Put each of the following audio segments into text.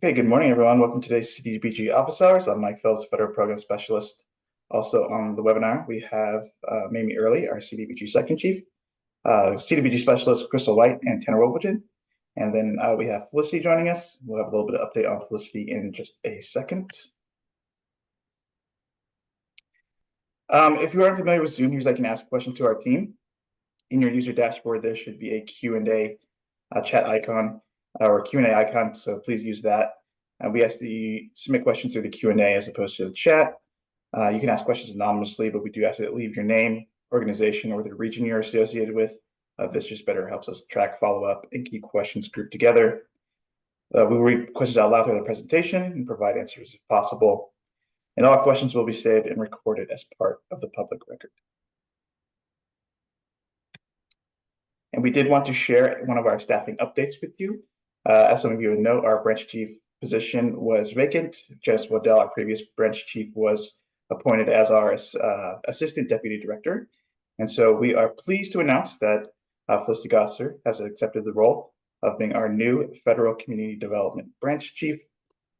Okay, good morning, everyone. Welcome to today's CDBG Office Hours. I'm Mike Phillips, Federal Program Specialist. Also on the webinar, we have Mamie Early, our CDBG Second Chief, CDBG Specialist Crystal White, and Tanner Wolverton. And then we have Felicity joining us. We'll have a little bit of update on Felicity in just a second. If you aren't familiar with Zoom, here's how you can ask a question to our team. In your user dashboard, there should be a Q&A chat icon or Q&A icon, so please use that. We ask that you submit questions through the Q&A as opposed to the chat. You can ask questions anonymously, but we do ask that you leave your name, organization, or the region you're associated with. This just better helps us track, follow up, and keep questions grouped together. We will read questions out loud through the presentation and provide answers if possible. And all questions will be saved and recorded as part of the public record. And we did want to share one of our staffing updates with you. As some of you know, our branch chief position was vacant. Janice Waddell, our previous branch chief, was appointed as our assistant deputy director. And so we are pleased to announce that Felicity Gosser has accepted the role of being our new federal community development branch chief.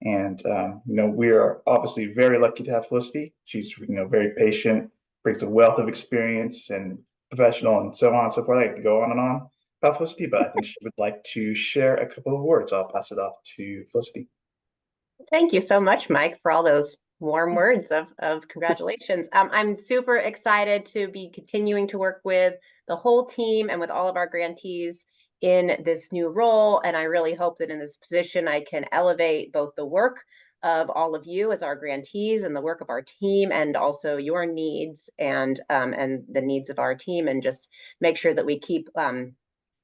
And we are obviously very lucky to have Felicity. She's very patient, brings a wealth of experience and professional and so on and so forth. I could go on and on about Felicity, but I think she would like to share a couple of words. I'll pass it off to Felicity. Thank you so much, Mike, for all those warm words of congratulations. I'm super excited to be continuing to work with the whole team and with all of our grantees in this new role. And I really hope that in this position, I can elevate both the work of all of you as our grantees and the work of our team, and also your needs and the needs of our team, and just make sure that we keep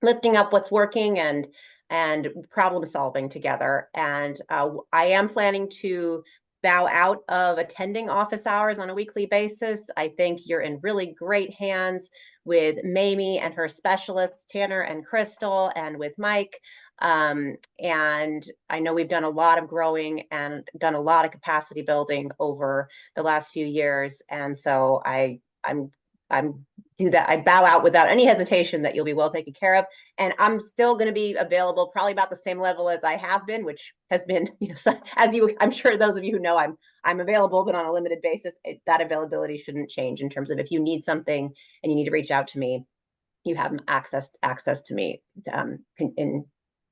lifting up what's working and problem solving together. And I am planning to bow out of attending office hours on a weekly basis. I think you're in really great hands with Mamie and her specialists, Tanner and Crystal, and with Mike. And I know we've done a lot of growing and done a lot of capacity building over the last few years. And so I bow out without any hesitation that you'll be well taken care of. And I'm still going to be available probably about the same level as I have been, which has been, I'm sure those of you who know I'm available, but on a limited basis. That availability shouldn't change in terms of if you need something and you need to reach out to me, you have access to me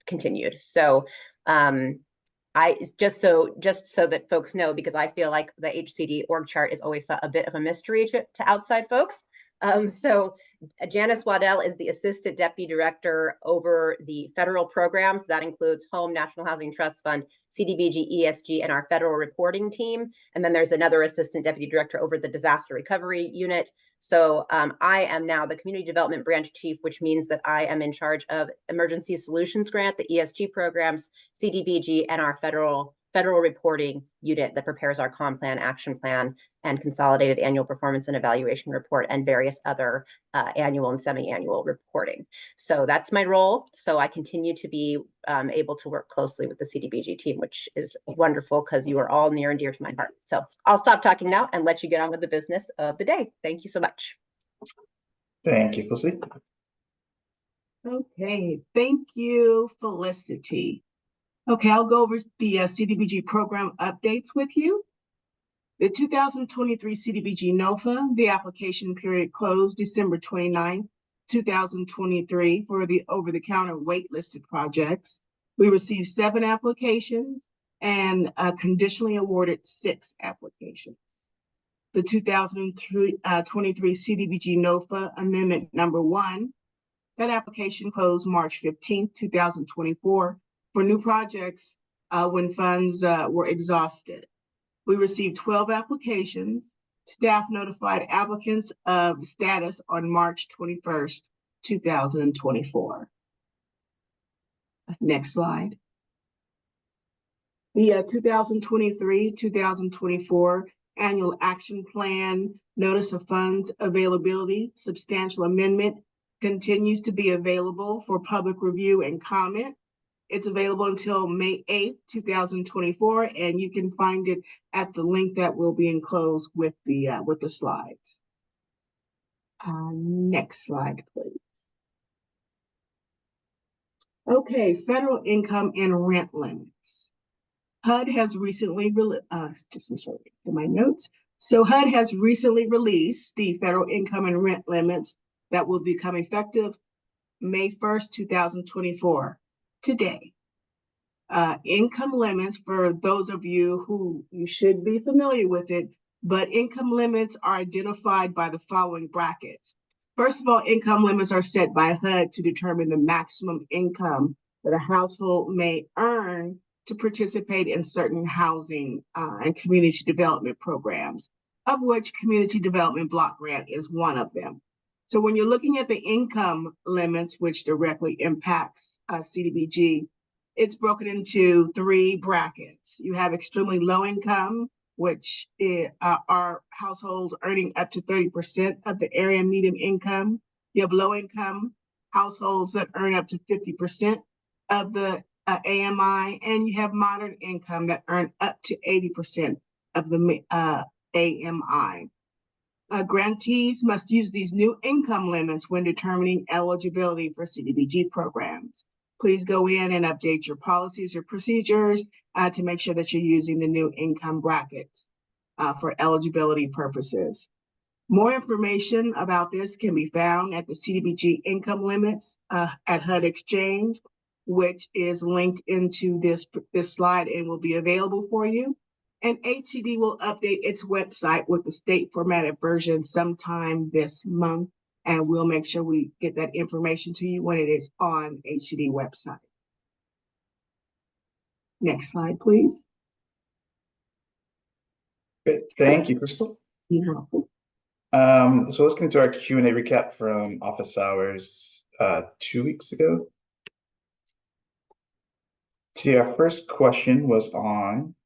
continued. So I just so that folks know, because I feel like the HCD org chart is always a bit of a mystery to outside folks. So Janice Waddell is the Assistant Deputy Director over the federal programs. That includes Home, National Housing Trust Fund, CDBG, ESG, and our federal reporting team. And then there's another Assistant Deputy Director over the Disaster Recovery Unit. So I am now the Community Development Branch Chief, which means that I am in charge of Emergency Solutions Grant, the ESG programs, CDBG, and our federal reporting unit that prepares our comp plan, action plan, and consolidated annual performance and evaluation report, and various other annual and semi-annual reporting. So that's my role. So I continue to be able to work closely with the CDBG team, which is wonderful because you are all near and dear to my heart. So I'll stop talking now and let you get on with the business of the day. Thank you so much. Thank you, Felicity. Okay, thank you, Felicity. Okay, I'll go over the CDBG program updates with you. The 2023 CDBG NOFA, the application period closed December 29, 2023 for the over-the-counter waitlisted projects. We received 7 applications and conditionally awarded 6 applications. The 2023 CDBG NOFA Amendment Number 1, that application closed March 15, 2024 for new projects when funds were exhausted. We received 12 applications. Staff notified applicants of status on March 21st, 2024. Next slide. The 2023-2024 Annual Action Plan Notice of Funds Availability Substantial Amendment continues to be available for public review and comment. It's available until May 8th, 2024, and you can find it at the link that will be enclosed with the slides. Next slide, please. Okay, federal income and rent limits. HUD has recently just sorry, in my notes. So HUD has recently released the federal income and rent limits that will become effective May 1st, 2024, today. Income limits, for those of you who you should be familiar with it, but income limits are identified by the following brackets. First of all, income limits are set by HUD to determine the maximum income that a household may earn to participate in certain housing and community development programs, of which Community Development Block Grant is one of them. So when you're looking at the income limits, which directly impacts CDBG, it's broken into 3 brackets. You have extremely low income, which are households earning up to 30% of the area median income. You have low income households that earn up to 50% of the AMI, and you have moderate income that earn up to 80% of the AMI. Grantees must use these new income limits when determining eligibility for CDBG programs. Please go in and update your policies or procedures to make sure that you're using the new income brackets for eligibility purposes. More information about this can be found at the CDBG income limits at HUD Exchange, which is linked into this slide and will be available for you. And HCD will update its website with the state formatted version sometime this month, and we'll make sure we get that information to you when it is on HCD website. Next slide, please. Great. Thank you, Crystal. Yeah. So let's get into our Q&A recap from office hours 2 weeks ago. See, our first question was on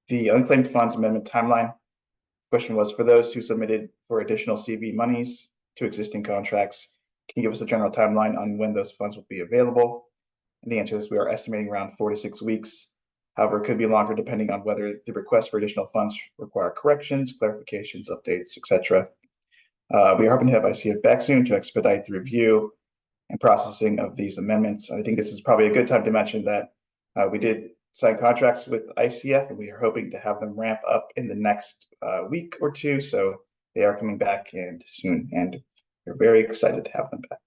the unclaimed funds amendment timeline. The question was, for those who submitted for additional CV monies to existing contracts, can you give us a general timeline on when those funds will be available? And the answer is we are estimating around 4 to 6 weeks. However, it could be longer depending on whether the request for additional funds require corrections, clarifications, updates, etc. We are hoping to have ICF back soon to expedite the review and processing of these amendments. I think this is probably a good time to mention that we did sign contracts with ICF, and we are hoping to have them ramp up in the next week or 2. So they are coming back and soon, and we're very excited to have them back.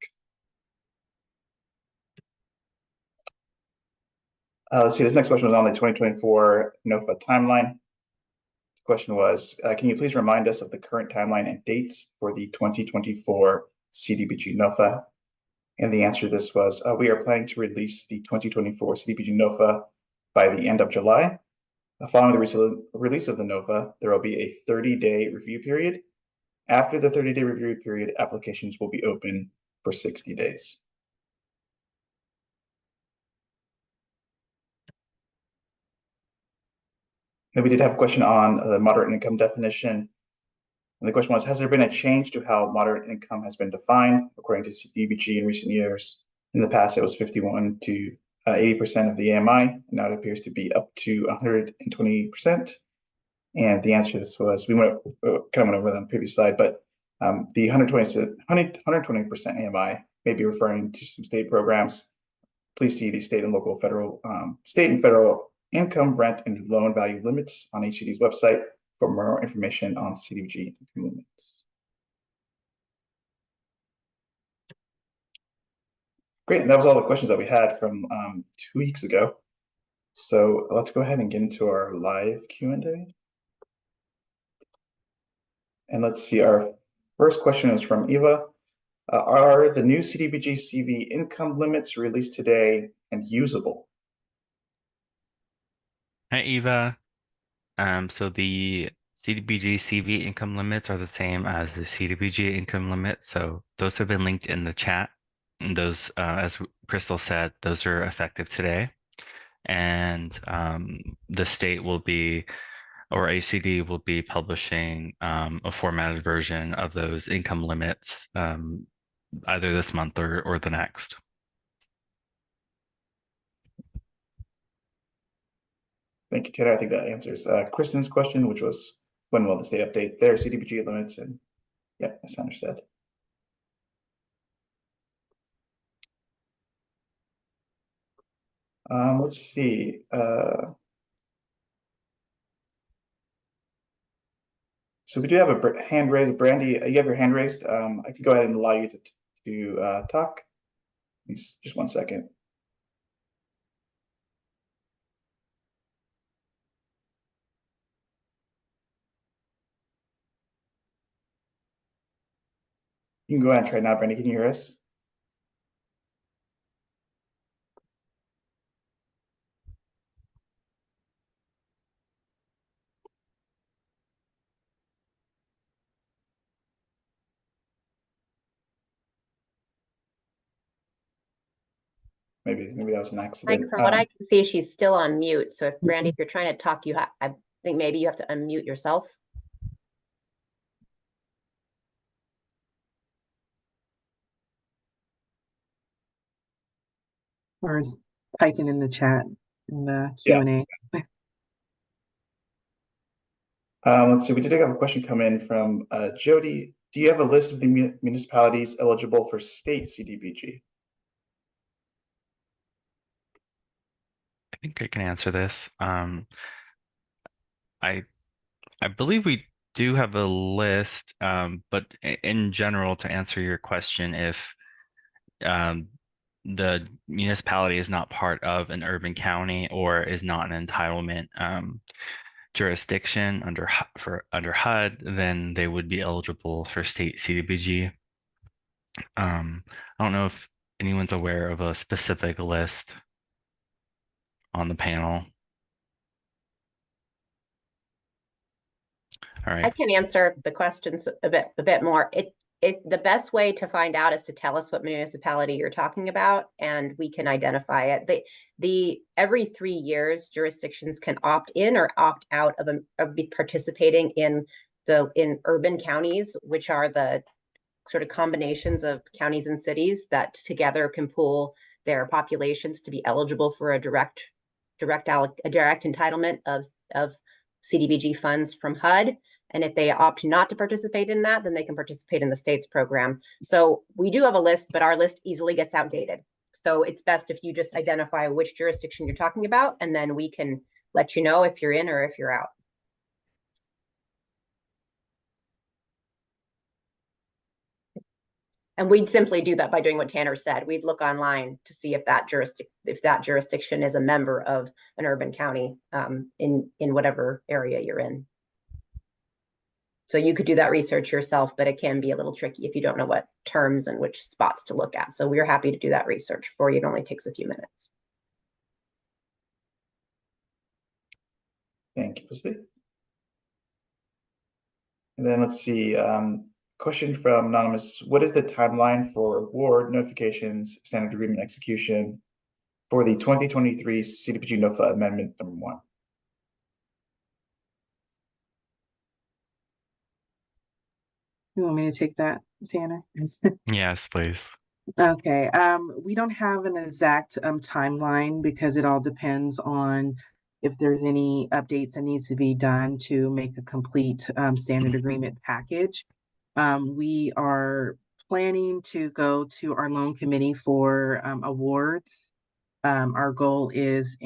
Let's see, this next question was on the 2024 NOFA timeline. The question was, can you please remind us of the current timeline and dates for the 2024 CDBG NOFA? And the answer to this was, we are planning to release the 2024 CDBG NOFA by the end of July. Following the release of the NOFA, there will be a 30-day review period. After the 30-day review period, applications will be open for 60 days. And we did have a question on the moderate income definition. And the question was, has there been a change to how moderate income has been defined according to CDBG in recent years? In the past, it was 51 to 80% of the AMI, and now it appears to be up to 120%. And the answer to this was, we kind of went over that on the previous slide, but the 120% AMI may be referring to some state programs. Please see the state and local state and federal income, rent, and loan value limits on HCD's website for more information on CDBG income limits. Great, and that was all the questions that we had from 2 weeks ago. So let's go ahead and get into our live Q&A. And let's see, our first question is from Eva. Are the new CDBG CV income limits released today and usable? Hi, Eva. So the CDBG CV income limits are the same as the CDBG income limit. So those have been linked in the chat. And those, as Crystal said, those are effective today. And the state will be, or HCD will be publishing a formatted version of those income limits either this month or the next. Thank you, Taylor. I think that answers Kristen's question, which was, when will the state update their CDBG limits? And yeah, that's understood. Let's see. So we do have a hand raised. Brandy, you have your hand raised. I can go ahead and allow you to talk. Just 1 second. You can go ahead and try now, Brandy. Can you hear us? Maybe that was an accident. Mike, from what I can see, she's still on mute. So if Brandy, if you're trying to talk, I think maybe you have to unmute yourself. Or typing in the chat in the Q&A. Let's see. We did have a question come in from Jody. Do you have a list of the municipalities eligible for state CDBG? I think I can answer this. I believe we do have a list, but in general, to answer your question, if the municipality is not part of an urban county or is not an entitlement jurisdiction under HUD, then they would be eligible for state CDBG. I don't know if anyone's aware of a specific list on the panel. All right. I can answer the questions a bit more. The best way to find out is to tell us what municipality you're talking about, and we can identify it. Every 3 years, jurisdictions can opt in or opt out of participating in urban counties, which are the sort of combinations of counties and cities that together can pool their populations to be eligible for a direct entitlement of CDBG funds from HUD. And if they opt not to participate in that, then they can participate in the state's program. So we do have a list, but our list easily gets outdated. So it's best if you just identify which jurisdiction you're talking about, and then we can let you know if you're in or if you're out. And we'd simply do that by doing what Tanner said. We'd look online to see if that jurisdiction is a member of an urban county in whatever area you're in. So you could do that research yourself, but it can be a little tricky if you don't know what terms and which spots to look at. So we're happy to do that research for you. It only takes a few minutes. Thank you, Felicity. And then let's see. Question from Anonymous. What is the timeline for award notifications, standard agreement execution for the 2023 CDBG NOFA Amendment number 1? You want me to take that, Tanner? Yes, please. Okay. We don't have an exact timeline because it all depends on if there's any updates that needs to be done to make a complete standard agreement package. We are planning to go to our loan committee for awards. Our goal is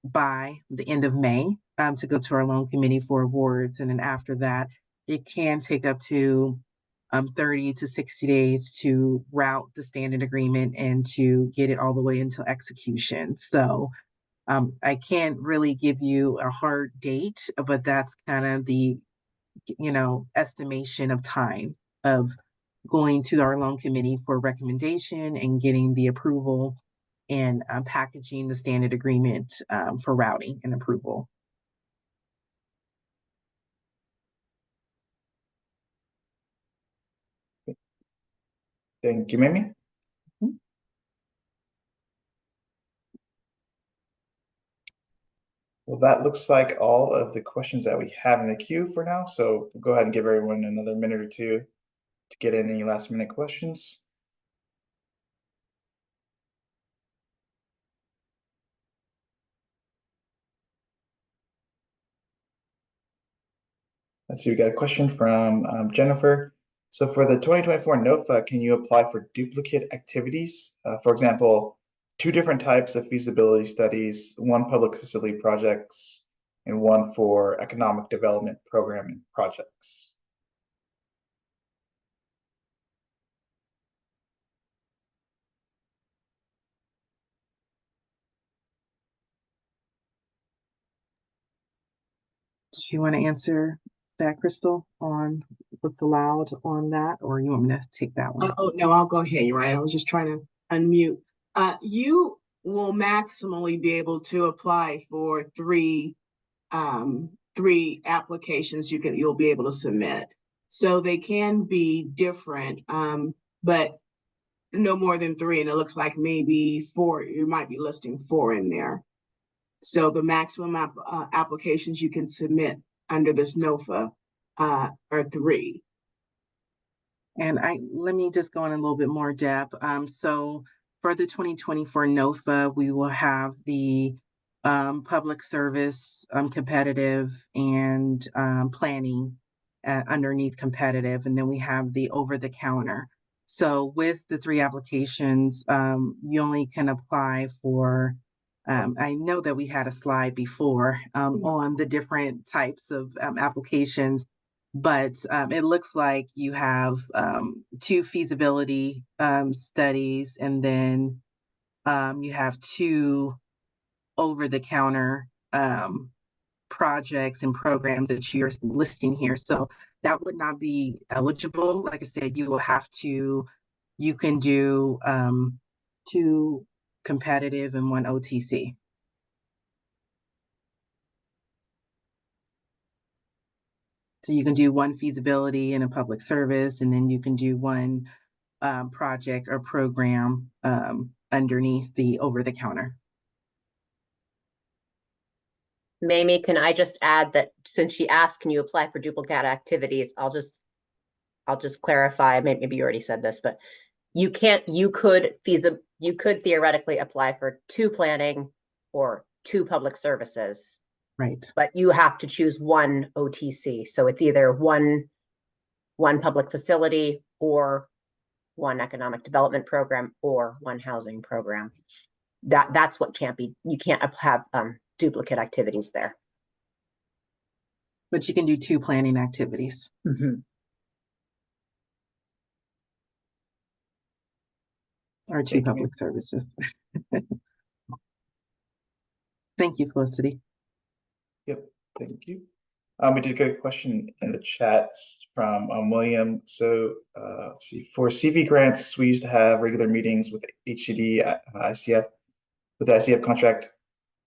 by the end of May to go to our loan committee for awards. And then after that, it can take up to 30 to 60 days to route the standard agreement and to get it all the way into execution. So I can't really give you a hard date, but that's kind of the estimation of time of going to our loan committee for recommendation and getting the approval and packaging the standard agreement for routing and approval. Thank you, Mimi. Well, that looks like all of the questions that we have in the queue for now. So we'll go ahead and give everyone another minute or two to get in any last minute questions. Let's see, we got a question from Jennifer. So for the 2024 NOFA, can you apply for duplicate activities? For example, 2 different types of feasibility studies, 1 public facility projects and 1 for economic development programming projects. you want to answer that, Crystal, on what's allowed on that, or you want me to take that one? Oh, no, I'll go ahead. You're right. I was just trying to unmute. You will maximally be able to apply for three applications you'll be able to submit. So they can be different, but no more than three. And it looks like maybe four, you might be listing four in there. So the maximum applications you can submit under this NOFA are three. And let me just go in a little bit more depth. So for the 2024 NOFA, we will have the public service, competitive, and planning underneath competitive. And then we have the over-the-counter. So with the three applications, you only can apply for, I know that we had a slide before on the different types of applications, but it looks like you have two feasibility studies, and then you have two over-the-counter projects and programs that you're listing here. So that would not be eligible. Like I said, you will have to, you can do two competitive and one OTC. So you can do one feasibility in a public service, and then you can do one project or program underneath the over-the-counter. Mamie, can I just add that since she asked, can you apply for duplicate activities? I'll just clarify, maybe you already said this, but you could theoretically apply for two planning or two public services. Right. But you have to choose one OTC. So it's either one public facility or one economic development program or one housing program. That's what can't be, you can't have duplicate activities there. But you can do two planning activities. Mm-hmm. Or two public services. Thank you, Felicity. Yep, thank you. We did get a question in the chat from William. So let's see, for CV grants, we used to have regular meetings with HCD, ICF. With the ICF contract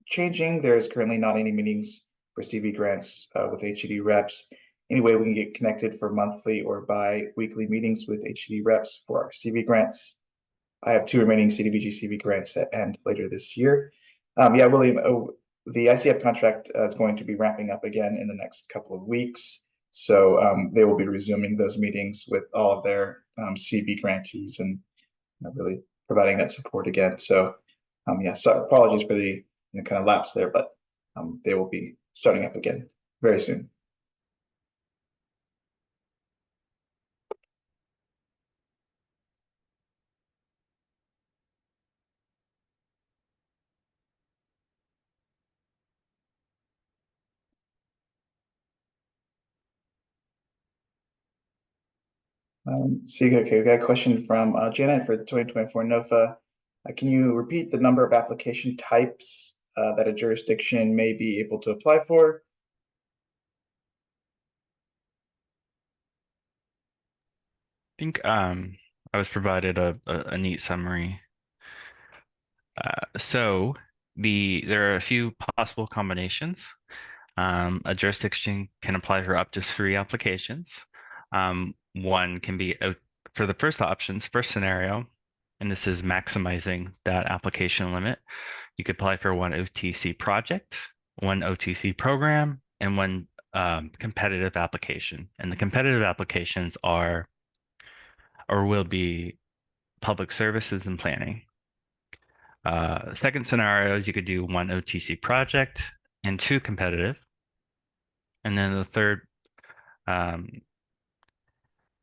changing, there's currently not any meetings for CV grants with HCD reps. Anyway, we can get connected for monthly or bi-weekly meetings with HCD reps for our CV grants. I have two remaining CDBG CV grants that end later this year. Yeah, William, the ICF contract is going to be ramping up again in the next couple of weeks. So they will be resuming those meetings with all of their CV grantees and really providing that support again. So yeah, so apologies for the kind of lapse there, but they will be starting up again very soon. Okay, we got a question from Janet for the 2024 NOFA. Can you repeat the number of application types that a jurisdiction may be able to apply for? I think I was provided a neat summary. So there are a few possible combinations. A jurisdiction can apply for up to 3 applications. One can be for the first scenario, and this is maximizing that application limit. You could apply for one OTC project, one OTC program, and one competitive application. And the competitive applications are or will be public services and planning. Second scenario is you could do one OTC project and 2 competitive. And then the third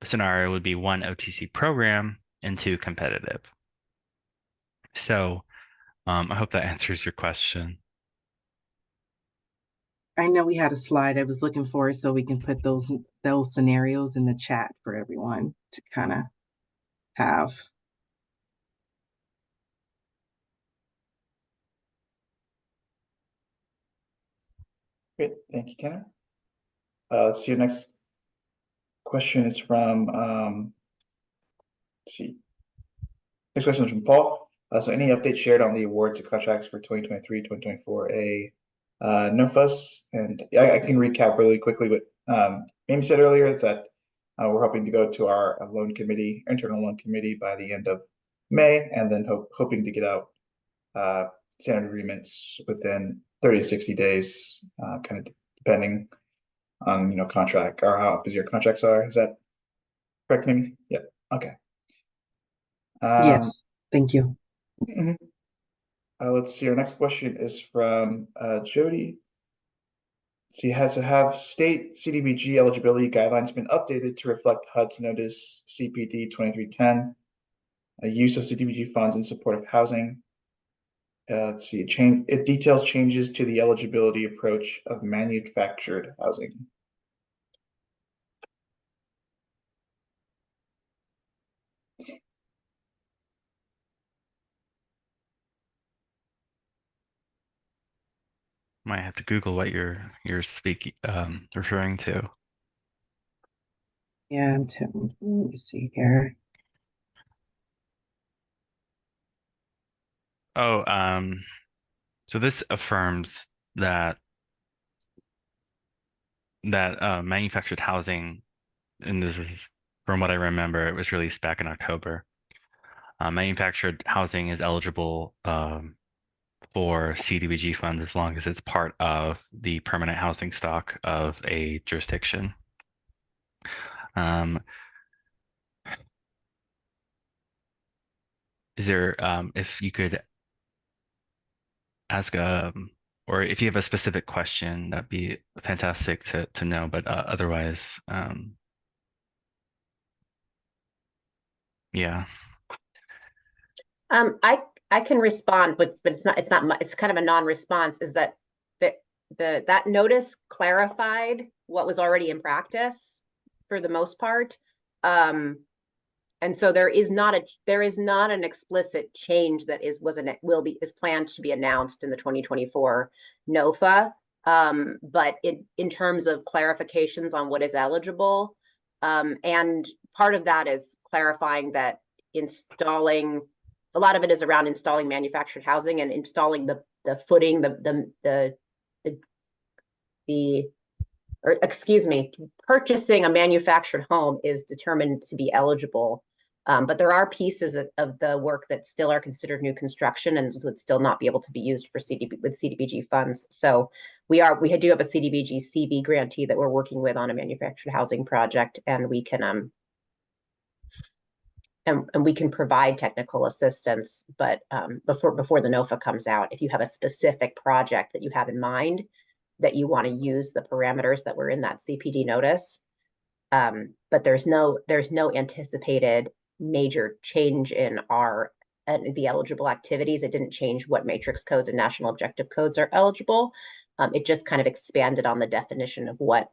scenario would be one OTC program and 2 competitive. So I hope that answers your question. I know we had a slide I was looking for, so we can put those scenarios in the chat for everyone to kind of have. Great, thank you, Tanner. Let's see, your next question is from, let's see. Next question is from Paul. So any updates shared on the awards and contracts for 2023, 2024 no fuss. And I can recap really quickly what Amy said earlier is that we're hoping to go to our loan committee, internal loan committee by the end of May, and then hoping to get out standard agreements within 30 to 60 days, kind of depending on contract or how busy your contracts are. Is that correct, Amy? Yeah. Okay. Yes, thank you. Mhm. Let's see. Our next question is from Jody. So have state CDBG eligibility guidelines been updated to reflect HUD's notice CPD 2310, use of CDBG funds in support of housing? Let's see. It details changes to the eligibility approach of manufactured housing. Might have to Google what you're referring to. Yeah, let me see here. Oh, so this affirms that manufactured housing, and this is from what I remember, it was released back in October. Manufactured housing is eligible for CDBG funds as long as it's part of the permanent housing stock of a jurisdiction. Is there, if you could ask, or if you have a specific question, that'd be fantastic to know, but otherwise, yeah. I can respond, but it's not it's kind of a non-response, is that that notice clarified what was already in practice for the most part. And so there is not an explicit change that is planned to be announced in the 2024 NOFA. But in terms of clarifications on what is eligible, and part of that is clarifying that a lot of it is around installing manufactured housing and installing the footing, or excuse me, purchasing a manufactured home is determined to be eligible. But there are pieces of the work that still are considered new construction and would still not be able to be used for CDBG funds. So we do have a CDBG CV grantee that we're working with on a manufactured housing project, and we can and we can provide technical assistance. But before the NOFA comes out, if you have a specific project that you have in mind that you want to use the parameters that were in that CPD notice, but there's no anticipated major change in the eligible activities. It didn't change what matrix codes and national objective codes are eligible. It just kind of expanded on the definition of what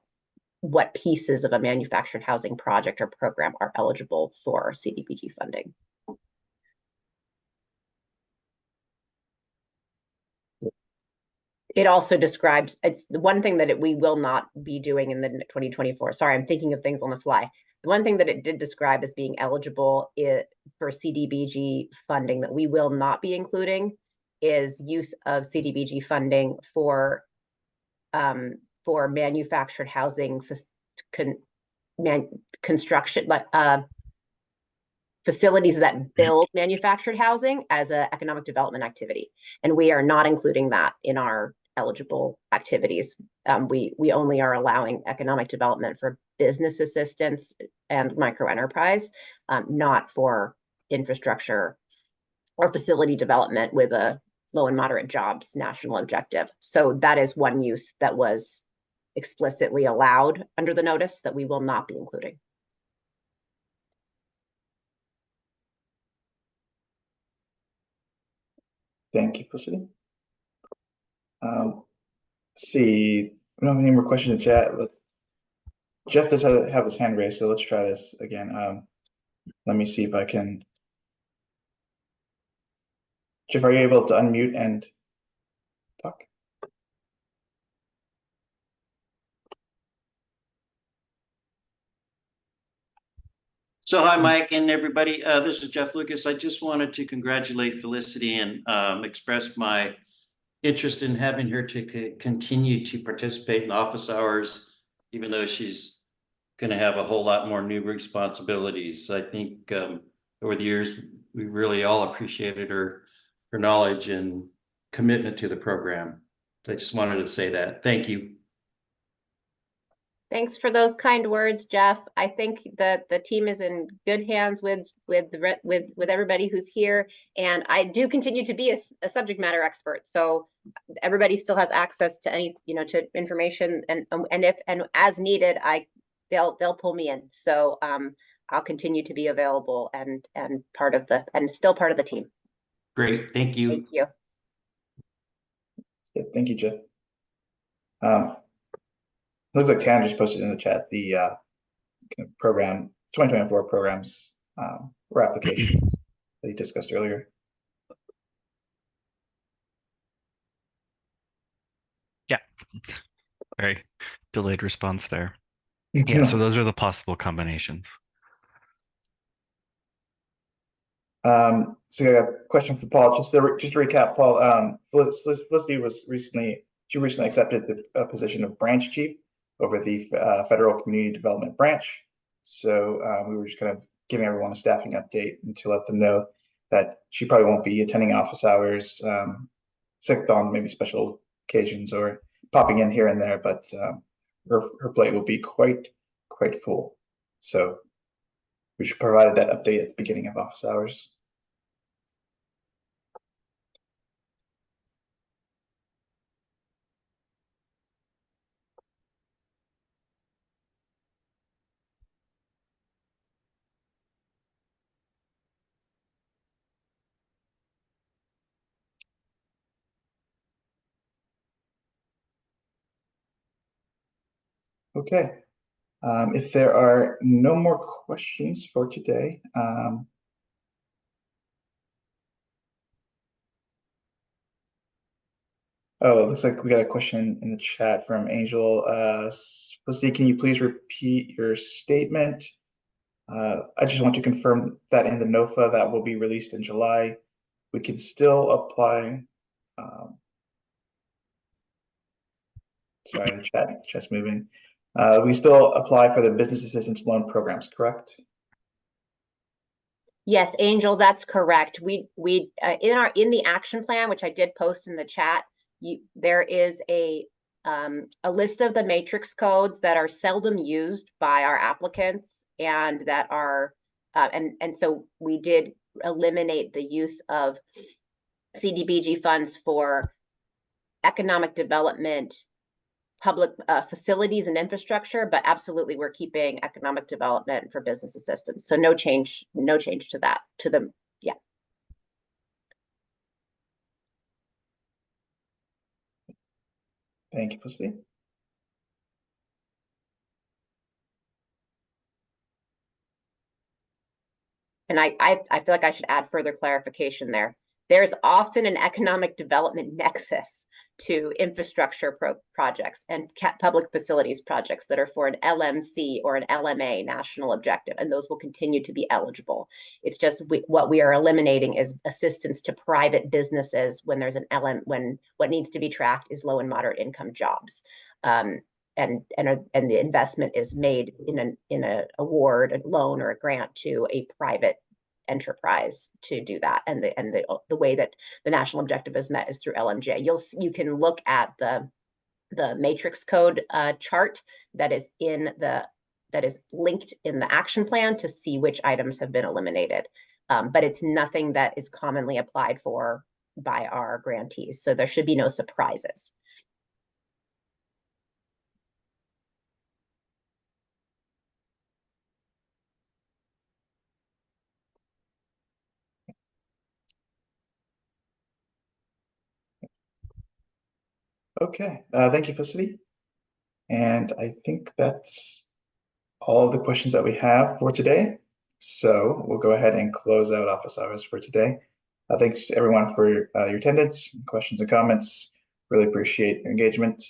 pieces of a manufactured housing project or program are eligible for CDBG funding. It also describes, it's the one thing that we will not be doing in the 2024. Sorry, I'm thinking of things on the fly. The one thing that it did describe as being eligible for CDBG funding that we will not be including is use of CDBG funding for manufactured housing construction, facilities that build manufactured housing as an economic development activity. And we are not including that in our eligible activities. We only are allowing economic development for business assistance and micro enterprise, not for infrastructure or facility development with a low and moderate jobs national objective. So that is one use that was explicitly allowed under the notice that we will not be including. Thank you, Felicity. Let's see. We don't have any more questions in chat. Jeff does have his hand raised, so let's try this again. Let me see if I can. Jeff, are you able to unmute and talk? So hi, Mike and everybody. This is Jeff Lucas. I just wanted to congratulate Felicity and express my interest in having her to continue to participate in office hours, even though she's going to have a whole lot more new responsibilities. I think over the years, we really all appreciated her knowledge and commitment to the program. So I just wanted to say that. Thank you. Thanks for those kind words, Jeff. I think that the team is in good hands with everybody who's here, and I do continue to be a subject matter expert. So everybody still has access to any, to information, and if as needed, they'll pull me in. So I'll continue to be available and still part of the team. Great, thank you. Thank you. Yeah, thank you, Jeff. Looks like Tanner just posted in the chat the program 2024 programs or applications that you discussed earlier. Yeah, very delayed response there. Yeah, so those are the possible combinations. So I got a question for Paul. Just to recap, Paul, Felicity recently accepted the position of branch chief over the Federal Community Development Branch. So we were just kind of giving everyone a staffing update and to let them know that she probably won't be attending office hours, except on maybe special occasions or popping in here and there, but her plate will be quite full. So we should provide that update at the beginning of office hours. Okay. If there are no more questions for today, oh, it looks like we got a question in the chat from Angel. Felicity, can you please repeat your statement? I just want to confirm that in the NOFA that will be released in July, we can still apply. Sorry, the chat's moving. We still apply for the business assistance loan programs, correct? Yes, Angel, that's correct. We in the action plan, which I did post in the chat, there is a list of the matrix codes that are seldom used by our applicants and that are and so we did eliminate the use of CDBG funds for economic development, public facilities and infrastructure, but absolutely we're keeping economic development for business assistance. So no change to that, yeah. Thank you, Felicity. And I feel like I should add further clarification there. There's often an economic development nexus to infrastructure projects and public facilities projects that are for an LMC or an LMA, national objective, and those will continue to be eligible. It's just what we are eliminating is assistance to private businesses when there's an when what needs to be tracked is low and moderate income jobs. And the investment is made in a award, a loan, or a grant to a private enterprise to do that, and the way that the national objective is met is through LMJ. You can look at the matrix code chart that is linked in the action plan to see which items have been eliminated, but it's nothing that is commonly applied for by our grantees, so there should be no surprises. Okay, thank you, Felicity. And I think that's all the questions that we have for today. So we'll go ahead and close out office hours for today. Thanks to everyone for your attendance, questions and comments. Really appreciate your engagement.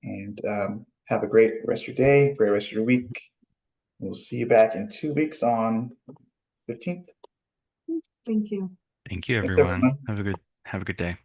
And have a great rest of your day, great rest of your week. We'll see you back in 2 weeks on 15th. Thank you. Thank you, Thanks, everyone. everyone. Have a good day.